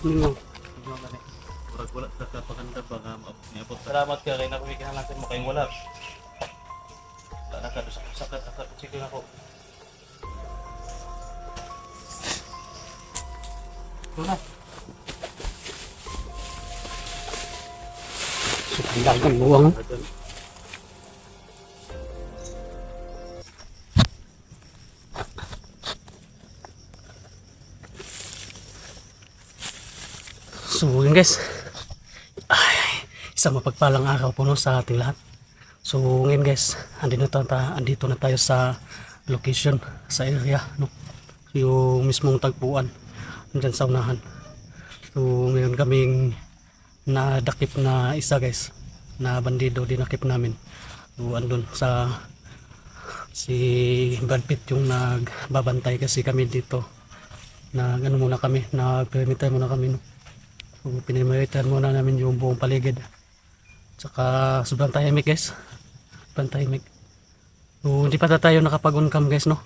Ninyo. Wala sa kapaganda ba nga maabot. Salamat ka kay nakuwigan natin mo kayong wala. Wala ka sa sige ako. Wala. Sukandagan buwang. So yun guys, isang mapagpalang araw po no, sa ating lahat. So ngayon guys, andito na tayo sa location, sa area no, yung mismong tagpuan andyan sa unahan. So ngayon kaming nadakip na isa guys, na bandido dinakip namin. So andun sa si Brad Pitt yung nagbabantay kasi kami dito. Ano muna kami, nag-perimeter muna kami no. So, pinimeritan muna namin yung buong paligid. Tsaka sobrang tahimik guys. Sobrang tahimik. So, hindi pa tayo nakapag-on cam guys no.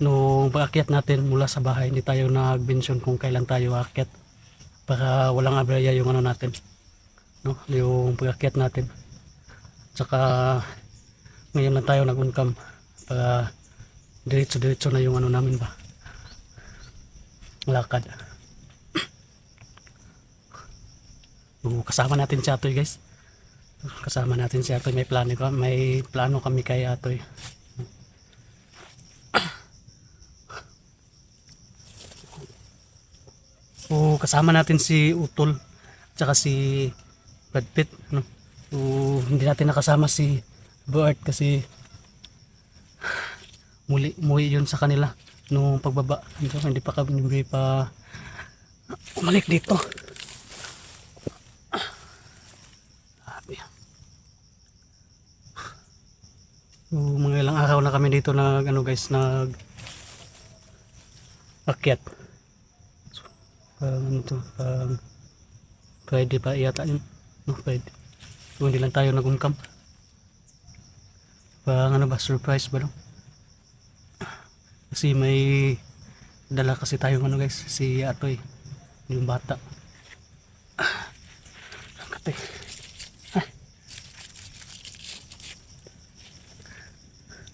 Nung pag-akyat natin mula sa bahay, hindi tayo nag-mention kung kailan tayo aakyat. Para walang aberya yung ano natin. No? Yung pag-akyat natin. Tsaka ngayon lang tayo nag-on cam. Para diretso-diretso na yung ano namin ba. Lakad. Kasama natin si Atoy guys. Kasama natin si Atoy. May plano kami kay Atoy. Kasama natin si Utol tsaka si Brad Pitt no? Hindi natin nakasama si Bert kasi muli yun sa kanila nung pagbaba. Hindi pa umalik dito. So, mga ilang araw na kami dito akyat. So, Friday pa yata yun. No, Friday. So, hindi lang tayo nag-uncam. Surprise ba no? Kasi may dala kasi tayong guys, si Atoy, yung bata. Katay.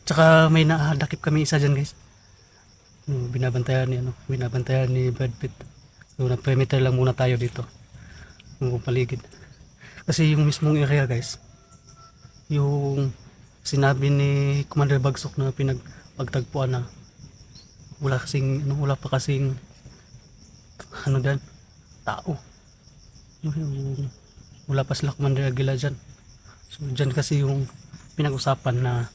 Tsaka may nakadakip kami isa dyan guys. Binabantayan ni Brad Pitt. So nag-perimeter lang muna tayo dito. Yung paligid. Kasi yung mismong area guys, yung sinabi ni Commander Bagsok na pinagpagtagpuan na wala pa kasing dyan, tao. Wala pa sila Commander Aguila dyan. So dyan kasi yung pinag-usapan na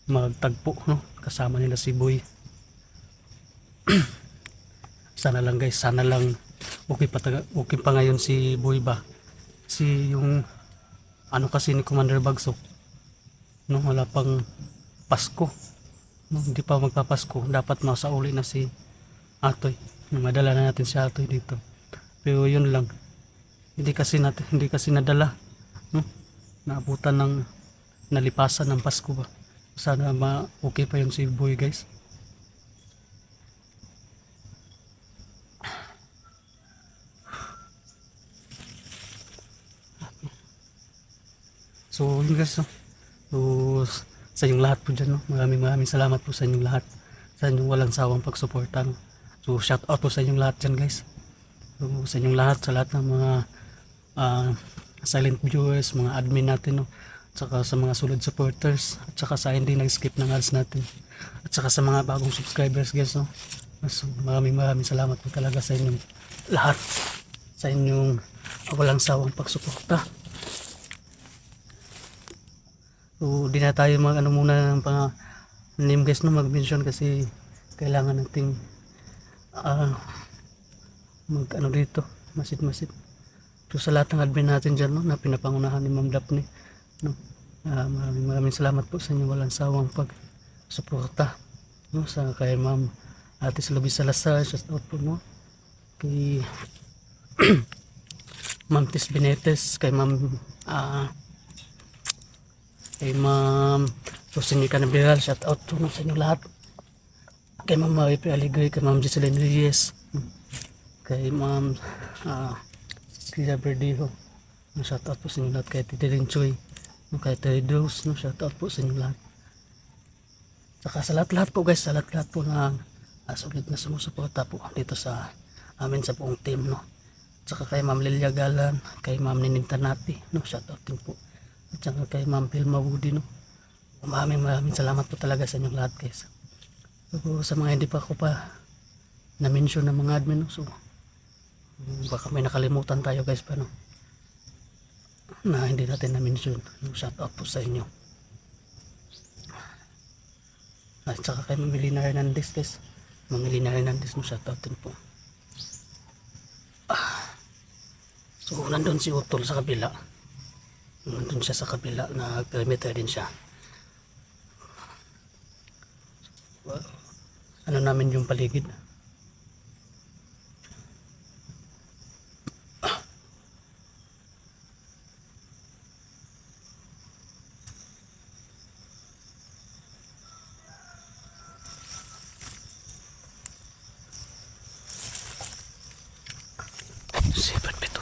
magtagpo no, kasama nila si Boy. Sana lang okay pa ngayon si Boy ba, si yung kasi ni Commander Bagsok no, wala pang Pasko no, hindi pa magpapasko, dapat masauli na si Atoy. Madala na natin si Atoy dito, pero yun lang, hindi kasi nadala no, naabutan ng nalipasan ng Pasko ba. Sana okay pa yung si Boy guys. So yun guys no? So, sa inyong lahat po dyan no? Maraming salamat po sa inyong lahat, sa inyong walang sawang pagsuporta no? So shout out po sa inyong lahat dyan guys. So sa inyong lahat, sa lahat ng mga silent viewers, mga admin natin no? Tsaka sa mga solid supporters, at saka sa hindi nag-skip ng ads natin, at saka sa mga bagong subscribers guys no? So, maraming salamat po talaga sa inyong lahat, sa inyong walang sawang pagsuporta. So di na tayo muna ng name guys no, mag-mention kasi kailangan nating dito masid. So sa lahat ng admin natin dyan no, na pinapangunahan ni Ma'am Daphne no, maraming salamat po sa inyo walang sawang pagsuporta no, sa kay Ma'am Ate Slavi Salazar, shout out po no, kay Ma'am Tis Benetes, kay Ma'am Rosin Canaveral, shout out po no, sa inyo lahat, kay Ma'am Maripe Aligre, kay Ma'am Giseline Reyes, kay Ma'am Kaya Verdejo. Shout out po sa inyo lahat, kay Titi Rinchoy, kay Tedros, shout out po sa inyo lahat. Saka sa lahat-lahat po guys, sa lahat-lahat po na sulit na sumusuporta po dito sa amin sa buong team, no. Saka kay Ma'am Lilia Galan, kay Ma'am Nining Tanati, no, shout out din po. At saka kay Ma'am Pilma Woody, no. Maraming salamat po talaga sa inyong lahat guys. So, sa mga hindi pa ako pa na-mention ng mga admin, no, so baka may nakalimutan tayo guys pa, no, na hindi natin na-mention, no, shout out po sa inyo. At saka kay Mamilina Hernandez guys, Mamilina Hernandez, no, shout out din po. So nandun si Utol sa kabila, nandun siya sa kabila, nag-perimeter din siya. Ano namin yung paligid. Sipad pito.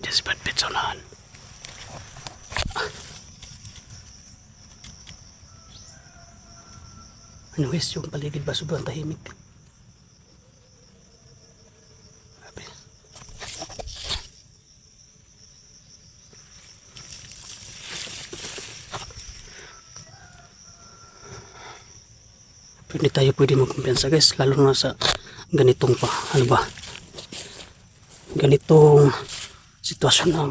Diyan sipad pito unahan. Ano guys, yung paligid ba sobrang tahimik? Grabe. Hindi tayo pwede magkumpiyansa guys, lalo na sa ganitong pa, ano ba, ganitong sitwasyon na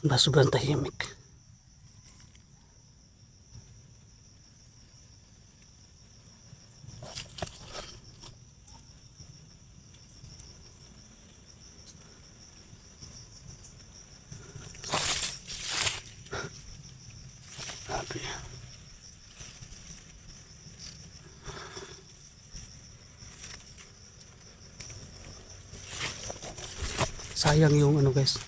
ba sobrang tahimik. Grabe. Sayang yung ano guys,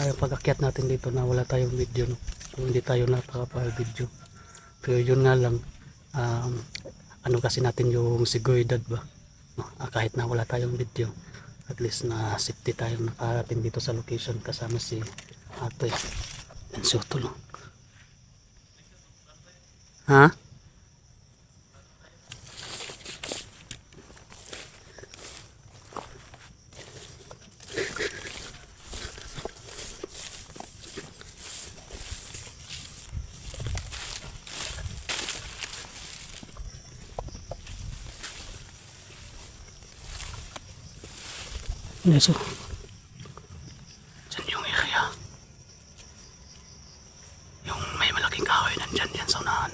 kaya pag-akyat natin dito na wala tayong video, no? So, hindi tayo nakaka-video. Pero yun nga lang, ano kasi natin yung seguridad ba, no? Kahit na wala tayong video, at least na safety tayong nakarating dito sa location kasama si ate and si Utol. Ha? So, dyan yung area. Yung may malaking kahoy nandyan yan sa unahan.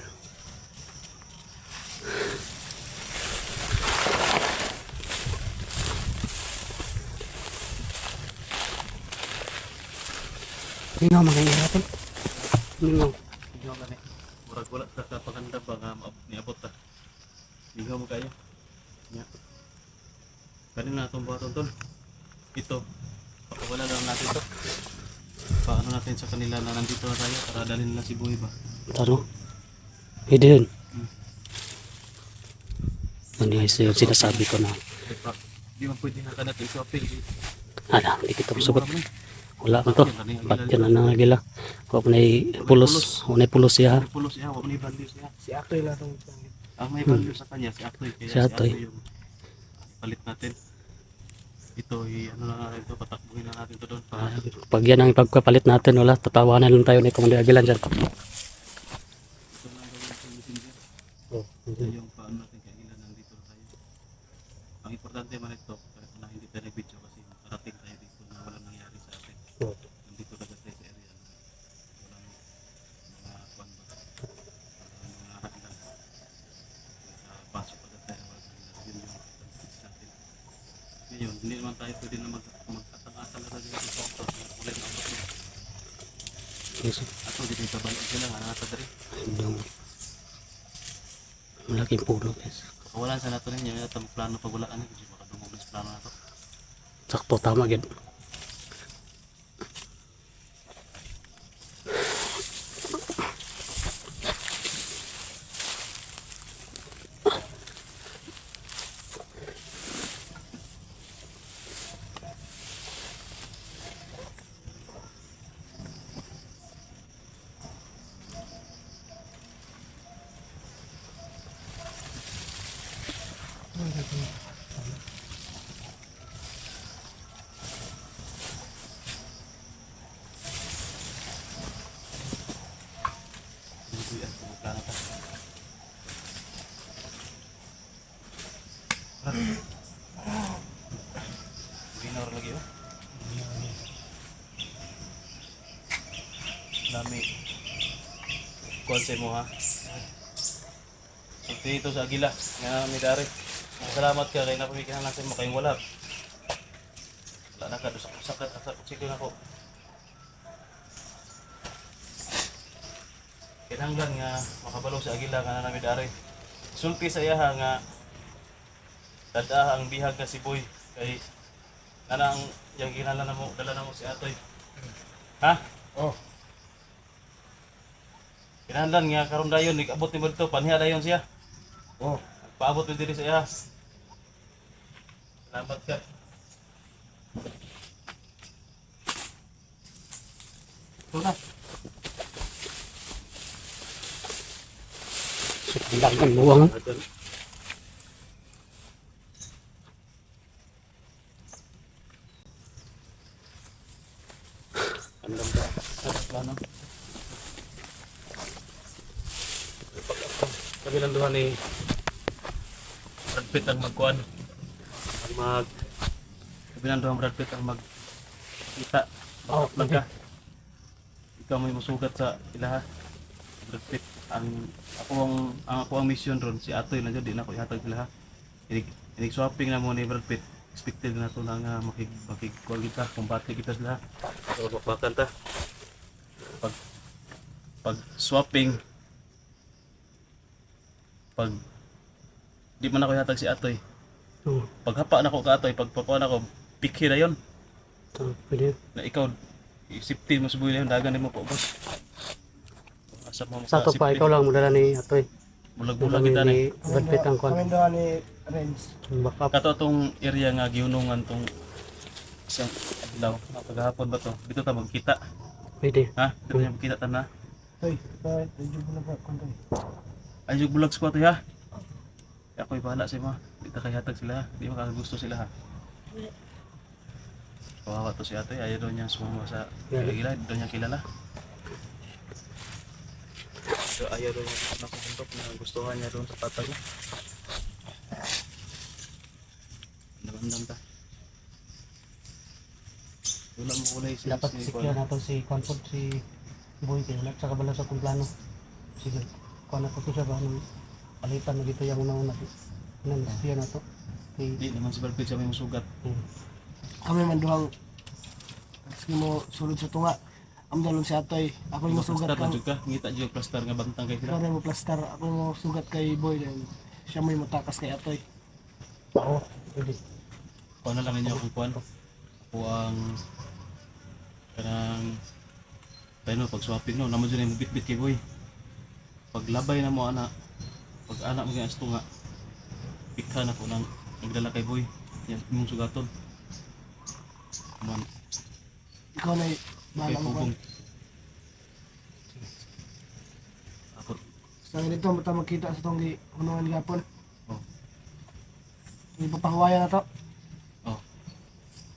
Hindi nga mga ihapon. Hindi nga. Hindi ka ni. Murag wala sa kapaganda ba nga niabot ta. Hindi mo kayo. Nya. Kanina itong buhaton tol. Ito. Pakawala lang natin to. Paano natin sa kanila na nandito na tayo para dalhin nila si Boy ba? Taro. Pwede yun. Ano yung sinasabi ko na. Di man pwede na kanat yung shopping. Ala, hindi kita masagot. Wala man to. Ba't yan na nagila? Huwag na pulos. Huwag na pulos siya. Pulos siya, huwag may value siya. Si Atoy lang itong Ang may value sa kanya, si Atoy. Kaya Si Atoy. yung palit natin. Ito, ano na natin ito, patakbuhin na natin ito doon. Para Pag yan ang pagpapalit natin, wala, tatawanan lang tayo ni Commander Aguilan dyan. ito na gawin sa messenger. Oh, Ito yung paano natin kailan nandito na tayo. Ang importante man ito, kahit na hindi tayo nag-video kasi makarating tayo dito na walang nangyari sa atin. oh. Nandito talaga tayo sa area na walang mga kwan ba, walang mga hagdan. Pasok agad tayo, walang hagdan. Yun yung importante sa atin. Ngayon, hindi naman tayo pwede na magkatang-atang na tayo dito sa kulay ng abot mo. Yes. Ato, dito yung tabalik sila, nga nakatadari. Yung malaking puno guys. Kawalan sa nato ninyo, yung itong plano pag wala ka na, kasi makadungog na sa plano na to. Sakto, tama gid. Hindi yan, pumuplano pa. Winner lagi oh. Dami. Konsep mo ha. So dito sa Agila, nga namin dari. Salamat ka kay napamigyan natin mo kayong walab. Wala na ka, sakit sige na ko. Kinahanglan nga makabalo sa Agila nga namin dari. Sulti sa iyaha nga dada ang bihag na si Boy kay nanang yang ginala na mo dala na mo si Atoy. Ha? Oh. Kinahanglan nga karon dayon nag-abot ni mo dito panhiya dayon siya. Oh. Paabot mo diri sa iya. Salamat ka. Ito na. So, kailangan buwang. Adol. Andam ka. Sarap plano. Kabilang duha ni Brad Pitt ang magkuhan. Ang kabilang duha Brad Pitt ang magkita. Oh, Bakit lang ka. Ikaw may masugat sa ilaha. Brad Pitt. Ang ako ang mission ron si Atoy lang di na ako ihatag sila ha. Inig swapping na mo ni Brad Pitt. Expected na to na nga makikuha kita, kumbati kita sila. So bakbakan ta. Pag swapping pag di man ako ihatag si Atoy. Oh. Pag hapa na ko ka Atoy, pag papuan ako, pikhi na yon. So, pwede. Na ikaw isiptin mo subuhi na yun, dagan din mo po boss. Asa mo Sa to pa, makasiptin. ikaw lang mudala ni Atoy. Bulag-bulag kita ni. Brad Pitt ang kwan. Kami doon ni Renz. Ang backup. Kato tong area nga giunungan tong isang adlaw. Paghapon ba to? Dito ta magkita. Pwede. Ha? Dito niya magkita ta na. Hoy, bakit? Medyo mo na ba? Kuntoy. Ay yung bulag squad ha. Kaya ako'y bahala sa mga. Dito kay hatag sila ha. Di makagusto sila ha. Kawawa to si ate. Ayaw daw niya sumama sa gila. Di daw niya kilala. So ayaw daw niya nakukuntok na gustuhan niya doon sa tatag niya. Namandam ta. Wala mo kulay si Dapat secure na to si Concord, si Boy kaya wala sa kabala sa kung plano. Sige, kung na to siya ba nung palitan na dito yung una-una. Nang siya na to. Okay. Di naman si Brad Pitt siya may masugat. Kami man duhang sige mo sulod sa tunga. Ang dalon si Atoy. Ako yung sugat Plaster na kang jud ka. Ngita jud plaster nga bantang kay sila. ikaw mo plaster. Ako yung sugat kay Boy. Then, siya mo yung matakas kay Atoy. Oo, pwede. Kuha na lang ninyo akong kuhan. Ako ang kanang tayo pag swapping no. Naman dyan yung bit-bit kay Boy. Pag labay na mo ana. Pag anak mo ganyan sa tunga. Pikha na ko nang nagdala kay Boy. Yan mong sugaton. Man, Ikaw na kay bahala mo ba? pugong. Ako, Sa dito mo tayo magkita sa itong hunungan gapon. oh, Ipapahuwayan na to. oh.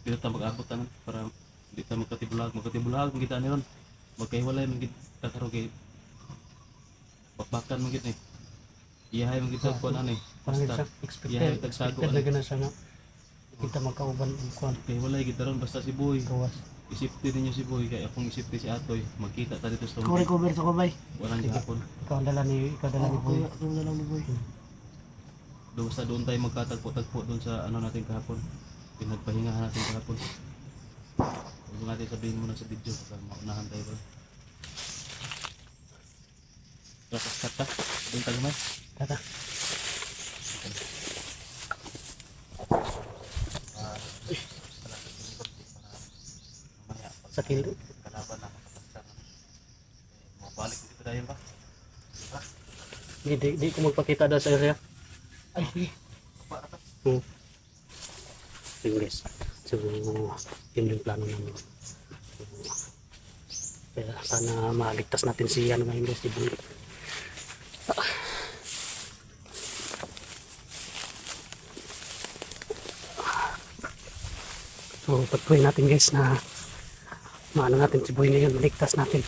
Dito tayo mag-abot tayo para di tayo magkatibulag. Magkatibulag, magkita niyon. Magkahiwalay, magkita karo kay bakbakan magkita eh. Iyahay magkita ko na eh. Parang Basta, siya expected. iyahay tagsago. Expected na gana siya na. Kita magkauban ang kwan. Kahiwalay kita ron basta si Boy. Gawas. Isipti ninyo si Boy, kaya akong isipti si Atoy. Magkita tayo dito sa Ikaw Tumbi. recover sa kubay. Walang gahapon. Ikaw ang dala ni Boy. Ako na lang ni Boy. Basta doon tayo magkatagpo-tagpo doon sa ano natin kahapon. Pinagpahingahan natin kahapon. Huwag natin sabihin muna sa video para maunahan tayo ba. Tapos kata, doon tayo naman. Tata. Sa kilo. Kalaban na kapatid. Mabalik dito tayo ba? Di ko magpakita daw sa area. Ay, sige. English. So, yun yung plano namin. Kaya sana maligtas natin si ano mga English, si Boy. So pag-pray natin guys na maano natin si Boy ngayon, maligtas natin.